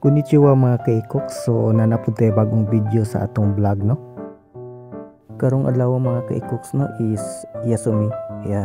Konnichiwa mga kaikok, so nanapod tayo bagong video sa atong vlog no. Karong adlaw mga kaikoks no is Yasumi,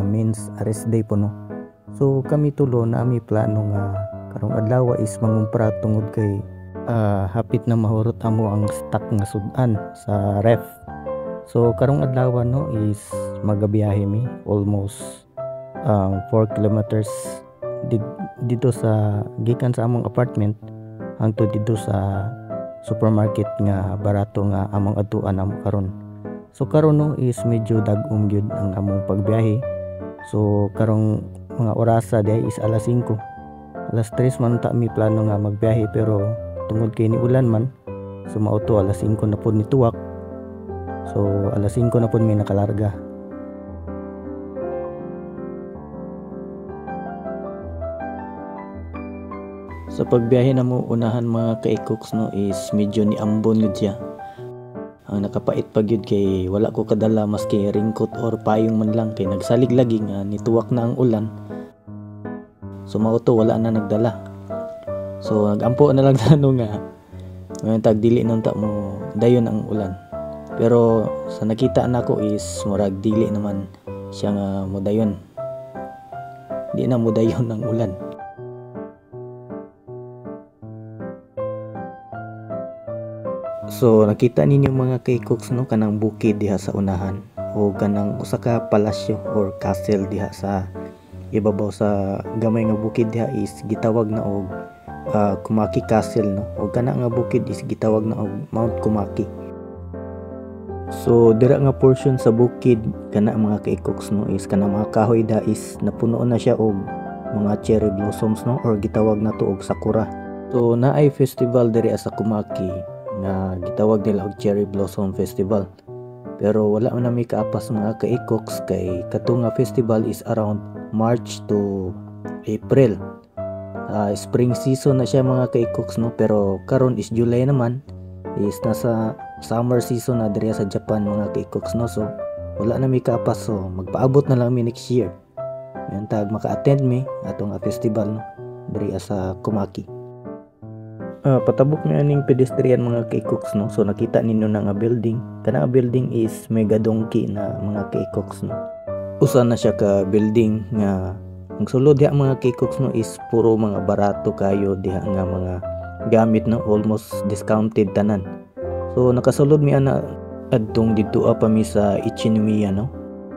means rest day po no. So kami tulo na ami plano nga karong adlaw is mangumpra tungod kay hapit na mahurot amo ang stock nga sudan sa ref. So karong adlaw no is magabiyahe mi almost 4 kilometers dito sa gikan sa among apartment hangtod dito sa supermarket nga barato nga among atuan amo karon. So karon no is medyo dag-om gyud ang among pagbiyahe. So karong mga orasa day is alas 5. Alas 3 man ta mi plano nga magbiyahe pero tungod kay ni ulan man so mauto alas 5 na pud ni tuwak. So alas 5 na pud mi nakalarga. Sa pagbiyahe na mo unahan mga kaikoks no is medyo ni ambon gud siya. Ang nakapait pa gyud kay wala ko kadala maski ringkot or payong man lang kay nagsalig lagi nga nituwak na ang ulan. So mauto wala na nagdala. So nagampo na lang tano nga ngayon tag dili nun ta mo dayon ang ulan. Pero sa nakita nako is murag dili naman siya nga modayon. Di na modayon ang ulan. So nakita ninyo mga kaikoks no kanang bukid diha sa unahan o kanang usa ka palasyo or castle diha sa ibabaw sa gamay nga bukid diha is gitawag na og Kumaki Castle no o kana nga bukid is gitawag na og Mount Kumaki. So dira nga portion sa bukid kana mga kaikoks no is kana mga kahoy da is napuno na siya og mga cherry blossoms no or gitawag na to og sakura. So naay festival diri sa Kumaki nga gitawag nila og Cherry Blossom Festival. Pero wala man nami kaapas mga kaikoks kay kato nga festival is around March to April. Spring season na siya mga kaikoks no pero karon is July naman is nasa summer season na diri sa Japan mga kaikoks no. So wala nami kaapas so magpaabot na lang mi next year. Yan tag maka-attend mi atong festival no diri sa Kumaki. Patabok mi aning pedestrian mga kaikoks no. So nakita ninyo na nga building. Kana building is mega donkey na mga kaikoks no. Usa na siya ka building nga ang sulod diha mga kaikoks no is puro mga barato kayo diha nga mga gamit na almost discounted tanan. So nakasulod mi ana adtong didto pa mi sa Ichinomiya no.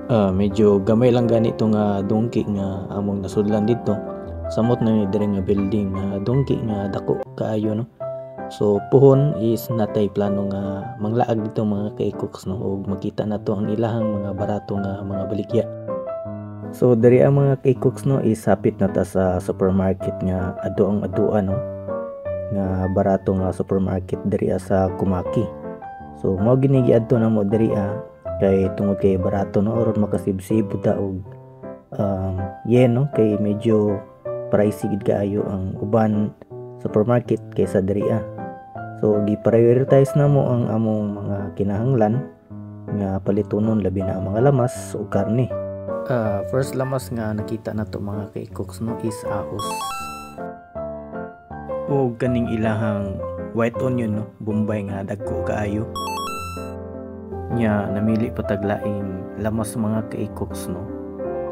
Medyo gamay lang ganito nga donkey nga among nasudlan dito. Samot na ni diri nga building nga donkey nga dako kaayo no. So puhon is natay plano nga manglaag dito mga kaikoks no ug makita nato ang ilahang mga barato nga mga baligya. So diri ang mga kaikoks no is hapit na ta sa supermarket nga aduang adua no nga barato nga supermarket diri sa Kumaki. So mao gini giadto na mo diri kay tungod kay barato no aron makasibsib ta og yen no kay medyo pricey gid kaayo ang uban supermarket kaysa diri. So gi-prioritize na mo ang among mga kinahanglan nga palitonon labi na ang mga lamas o karne. First lamas nga nakita nato mga kaikoks no is ahos. O kaning ilahang white onion no, bombay nga dagko kaayo. Nya namili patag laing lamas mga kaikoks no.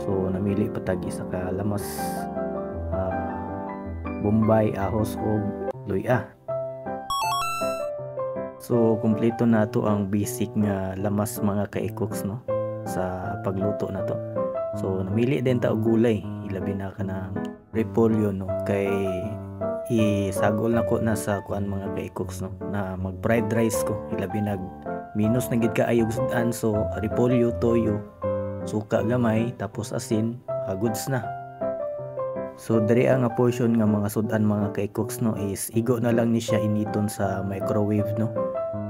So namili patag isa ka lamas bombay, ahos o luya. So kumpleto na to ang basic nga lamas mga kaikoks no sa pagluto na to. So namili din ta og gulay, ilabi na ka ng repolyo no kay isagol na ko na sa kuan mga kaikoks no na mag fried rice ko, ilabi nag minus na gid kaayo sudan. So repolyo, toyo, suka gamay tapos asin, goods na. So diri nga portion nga mga sudan mga kaikoks no is igo na lang ni siya initon sa microwave no.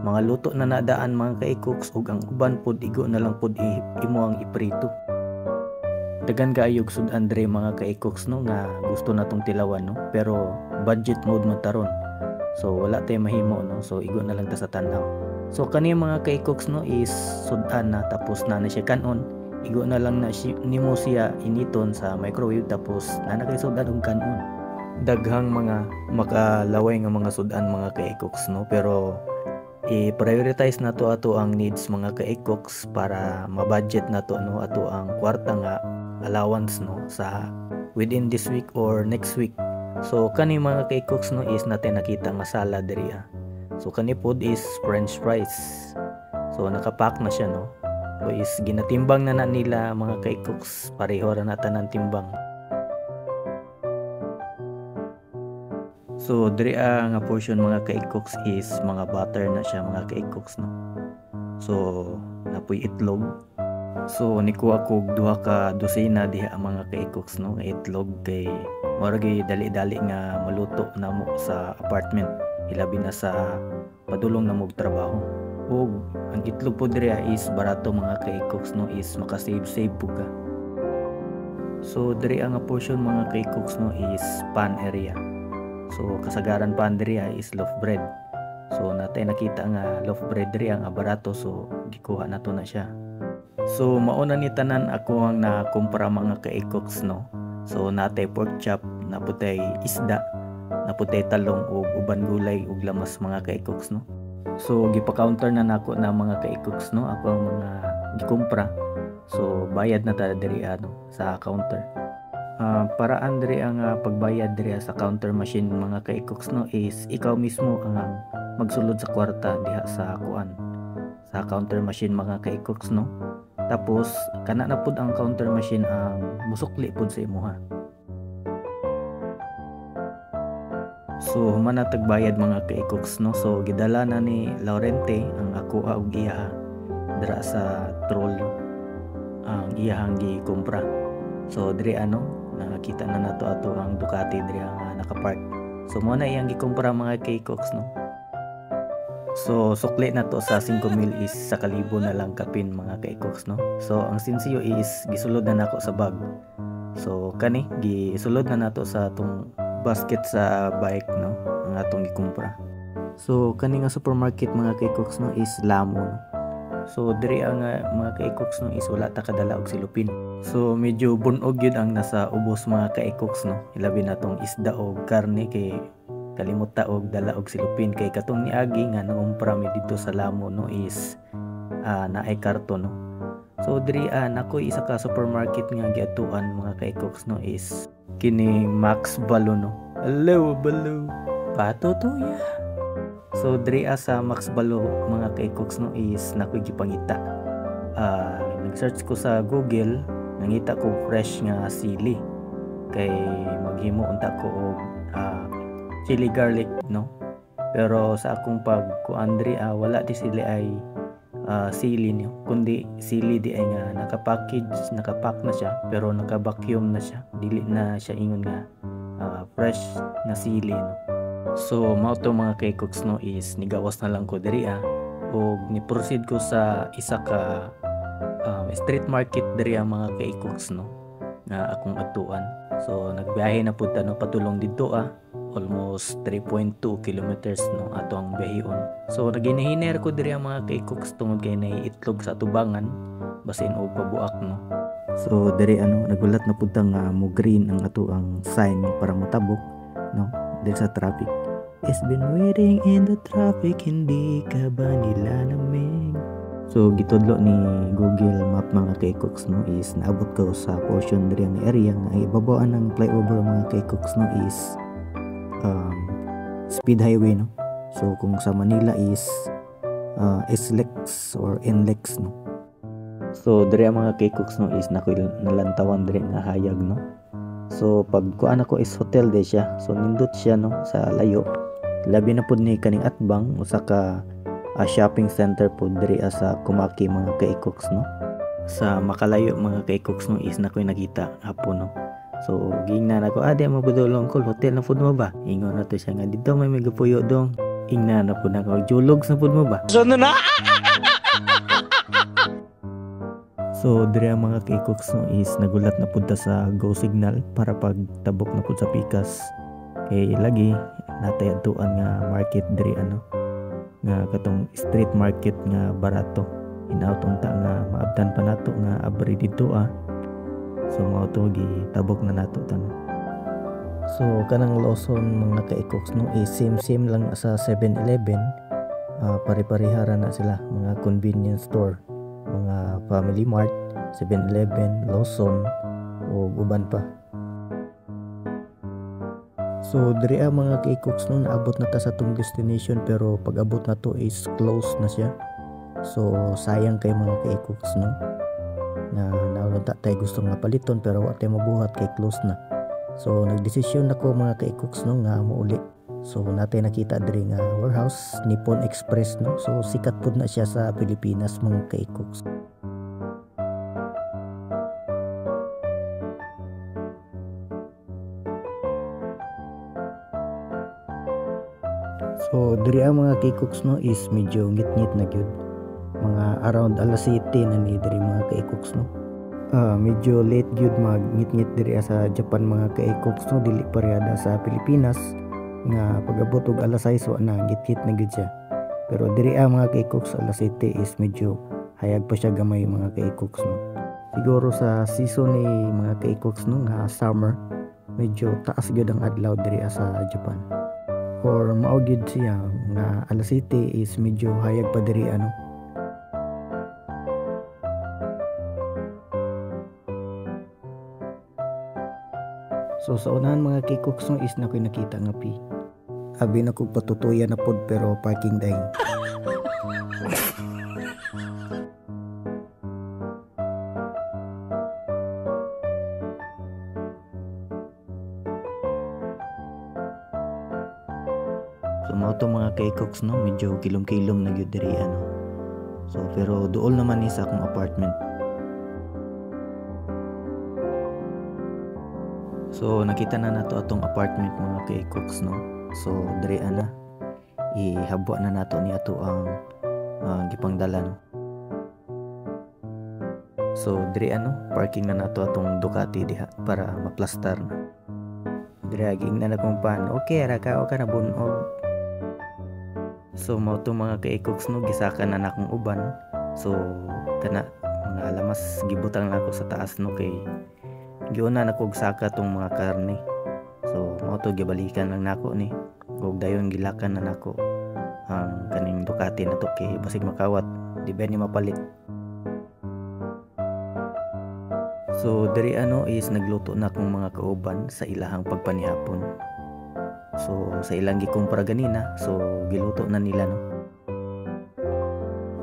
Mga luto na nadaan mga kaikoks ug ang uban pod igo na lang pod imo ang iprito. Dagan kaayog sudan diri mga kaikoks no nga gusto natong tilawan no pero budget mode man taron. So wala tay mahimo no so igo na lang ta sa tan-aw. So kani mga kaikoks no is sudan na tapos na siya kanon. Igo na lang na nimo siya initon sa microwave tapos nanakay sudan og kanon. daghang mga makalaway nga mga sudan mga ka-ikoks no, pero i-prioritize nato ato ang needs mga ka-ikoks para ma-budget nato no ato ang kwarta nga allowance no sa within this week or next week. So kani mga ka-ikoks no is natin nakita nga salad diri. So kani food is french fries. So nakapack na siya no. So is ginatimbang na nila mga ka-ikoks, pareho ra na tanan timbang. So diri nga portion mga ka-ikoks is mga butter na siya mga ka-ikoks no. So napoy itlog. So nikuha ko duha ka dosena diha ang mga ka-ikoks no, itlog kay maragi dali-dali nga maluto namo sa apartment, ilabi na sa padulong na mog trabaho. O ang itlog po diri is barato mga ka-ikoks no, is makasave po ka. So diri nga portion mga ka-ikoks no is pan area. So kasagaran pa diri is loaf bread. So natay nakita nga loaf bread diri nga barato, so gikuha nato na siya. So mauna ni tanan ako ang nakumpara mga ka-ikoks no. So natay pork chop, naputay isda, naputay talong ug uban gulay ug lamas mga ka-ikoks no. So gipa-counter na nako na mga ka-ikoks no ako ang mga gikumpra. So bayad na ta diri sa counter. Paraan diri ang pagbayad diri sa counter machine mga ka-ikoks no is ikaw mismo ang magsulod sa kwarta diha sa kuan sa counter machine mga ka-ikoks no. Tapos kana na pud ang counter machine ang musukli pud sa imuha. So human na tagbayad mga ka-ikoks no. So gidala na ni Laurente ang ako ug iya dira sa troll ang iyang gikumpra. So diri nakita na nato ato ang Ducati diri nga nakapark. So mo na iyang gikumpara mga ka-ikoks no. So sukli na to sa 5 mil is sa kalibo na lang kapin mga ka-ikoks no. So ang sinsiyo is gisulod na nako sa bag. So kani gisulod na nato sa atong basket sa bike no ang atong gikumpara. So kani nga supermarket mga ka-ikoks no is Lamo no. So diri ang mga ka-ikoks no is wala ta kadala og silupin. So medyo bunog yun ang nasa ubos mga ka-ikoks no. Ilabi na tong isda o karne kay kalimot ta og dala og silupin kay katong niagi nga nangumpra mi dito sa Lamo no is naay karton no. So diri nako isa ka supermarket nga giatuan mga ka-ikoks no is kini Max Balo no. Hello Balo. Patutuya. So diri sa Max Balo mga ka-ikoks no is nakoy gipangita. Nag-search ko sa Google, nangita ko fresh nga sili kay maghimo unta ko og chili garlic no. Pero sa akong pagkuan diri wala di sili ay sili niyo, kundi sili di ay nga naka-package, naka-pack na siya pero naka-vacuum na siya, dili na siya ingon nga fresh nga sili no. So mao to mga ka-ikoks no is nigawas na lang ko diri og ni-proceed ko sa isa ka street market diri mga ka-ikoks no nga akong atuan. So nagbiyahe na pud no padulong didto almost 3.2 kilometers no ato ang biyahon. So naginahiner ko diri mga ka-ikoks tungod kay naiitlog sa tubangan basin og pabuak no. So diri nagulat na pud nga mo green ang ato ang sign para motabok no diri sa traffic. It's been waiting in the traffic, hindi ka ba nilalamig? So gitudlo ni Google Map mga ka-ikoks no is naabot ko sa portion diri ang area nga ibabaan ng flyover mga ka-ikoks no is speed highway no. So kung sa Manila is SLEX or NLEX no. So diri mga ka-ikoks no is nakoy nalantawan diri nga hayag no. So pag kuan ako is hotel de siya. So nindot siya no sa layo. Labi na pud ni kaning atbang usa ka shopping center pud diri sa Kumaki mga ka-ikoks no. Sa makalayo mga ka-ikoks no is nakoy nakita hapon no. So gingnan ako di mo budulong ko hotel na pud mo ba? Ingon na to siya nga dito may magapuyo dong. Ingnan na pud ako julog sa pud mo ba? So diri ang mga ka-ikoks no is nagulat na pud ta sa go signal para pagtabok na pud sa pikas. Kay lagi natay adtuan nga market diri nga katong street market nga barato. Inaut unta nga maabtan pa nato nga abri dito So mao to gitabok na nato tan. So kanang Lawson mga ka-ikoks no is same lang sa 7-Eleven. Pare-parehara na sila, mga convenience store, mga Family Mart, 7-Eleven, Lawson o uban pa. So diri mga ka-ikoks no naabot na ta sa tong destination, pero pag abot na to is close na siya. So sayang kay mga ka-ikoks no na naunta tayo gusto nga paliton pero wa tayo mabuhat kay close na. So nagdesisyon nako mga ka-ikoks no nga muuli. So natay nakita diri nga warehouse Nippon Express no. So sikat pud na siya sa Pilipinas mga ka-ikoks. So diri mga ka-ikoks no is medyo ngit-ngit na gyud. Mga around alas 7 na ni diri mga ka-ikoks no. Medyo late gyud mag-ngit-ngit diri sa Japan mga ka-ikoks no, dili parehada sa Pilipinas nga pag-abot og alas 6 wa na ngit-ngit na gyud siya. Pero diri mga ka-ikoks alas 7 is medyo hayag pa siya gamay mga ka-ikoks no. Siguro sa season ni mga ka-ikoks no nga summer, medyo taas gyud ang adlaw diri sa Japan. Or mao gyud siya nga alas 7 is medyo hayag pa diri ano. So sa unahan mga ka-ikoks no is na ko'y nakita nga pi. Abi na kog patutuyan na pod pero parking day. So mao to mga ka-ikoks no, medyo kilom-kilom na gyud diri ano. So pero duol naman ni sa akong apartment. So nakita na nato atong apartment mga ka-ikoks no. So diri ana ihabwa na nato ni ato ang gipangdala no. So diri ano parking na nato atong Ducati diha para maplastar na. Diri aging na akong pan. Okay ra ka o ka na bunog. So mao to mga ka-ikoks no, gisakan na nakong uban. So kana mga alamas gibutang na ako sa taas no kay giuna na kog saka tong mga karne. So mao to gibalikan lang nako ni. Ug dayon gilakan na nako ang kaning Ducati na to kay basig makawat di ba ni mapalit. So diri ano is nagluto na akong mga kauban sa ilahang pagpanihapon. So sa ilang gikumpra ganina, so giluto na nila no.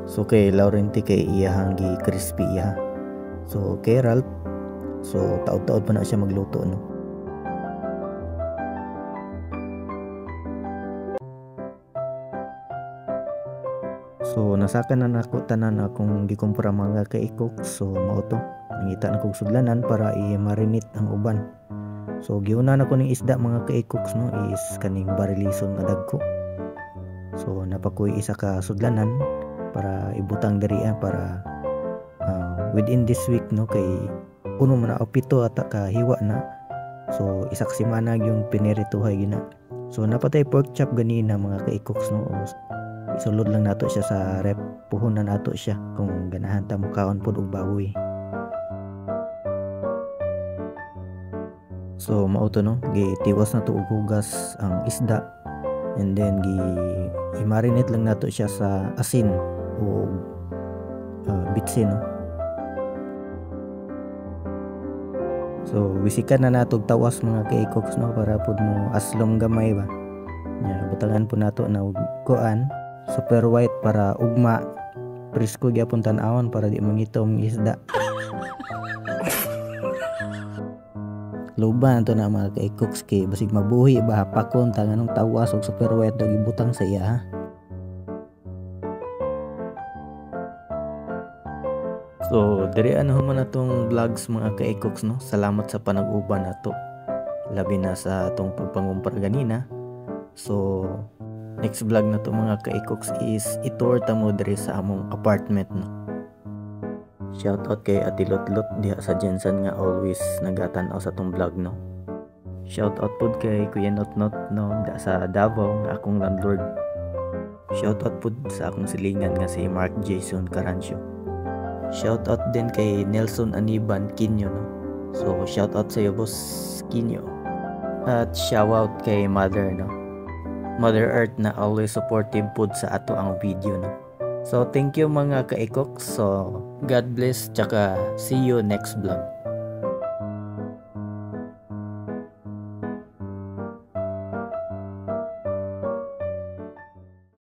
So kay Laurenti kay iyahang gi crispy iya. So kay Ralph, so taod-taod pa na siya magluto no. So nasaka na nako tanan akong gikumpra mga ka-ikoks. So mao to, nangita na kog sudlanan para i-marinate ang uban. So giuna na ko ning isda mga ka-ikoks no is kaning barilison nga dagko. So napakuy isa ka sudlanan para ibutang diri para within this week no kay uno man na pito ata ka hiwa na. So isa ka semana yung pinirituhay gina. So napatay pork chop ganina mga ka-ikoks no. Isulod lang nato siya sa rep, puhunan nato siya kung ganahan ta mo kaon pod og baboy. So mao to no, gitiwas na to og hugas ang isda and then i-marinate lang nato siya sa asin o bitsin no. So wisikan na nato tawas mga ka-ikoks no para pod mo aslom gamay ba. Ya butangan po nato na kuan super white para ugma presko gyapon tan-awon para di mangitom isda. Luban to na mga ka-ikoks kay basig mabuhi ba pakon tanganong tawas og super white dog ibutang sa iya ha. So diri ano man atong vlogs mga ka-ikoks no. Salamat sa panag-uban nato. Labi na sa atong pagpangumpar ganina. So next vlog na to mga ka-ikoks is itour ta mo diri sa among apartment no. Shoutout kay Ati Lotlot diha sa Jensen nga always nagatan-aw sa tong vlog no. Shoutout pod kay Kuya Notnot no sa Davao nga akong landlord. Shoutout pod sa akong silingan nga si Mark Jason Carancio. Shoutout din kay Nelson Aniban Kinyo no. So shoutout sa iyo boss Kinyo. At shout out kay Mother, no? Mother Earth na always supportive pod sa ato ang video, no? So thank you mga ka-ikoks. So God bless, tsaka see you next vlog.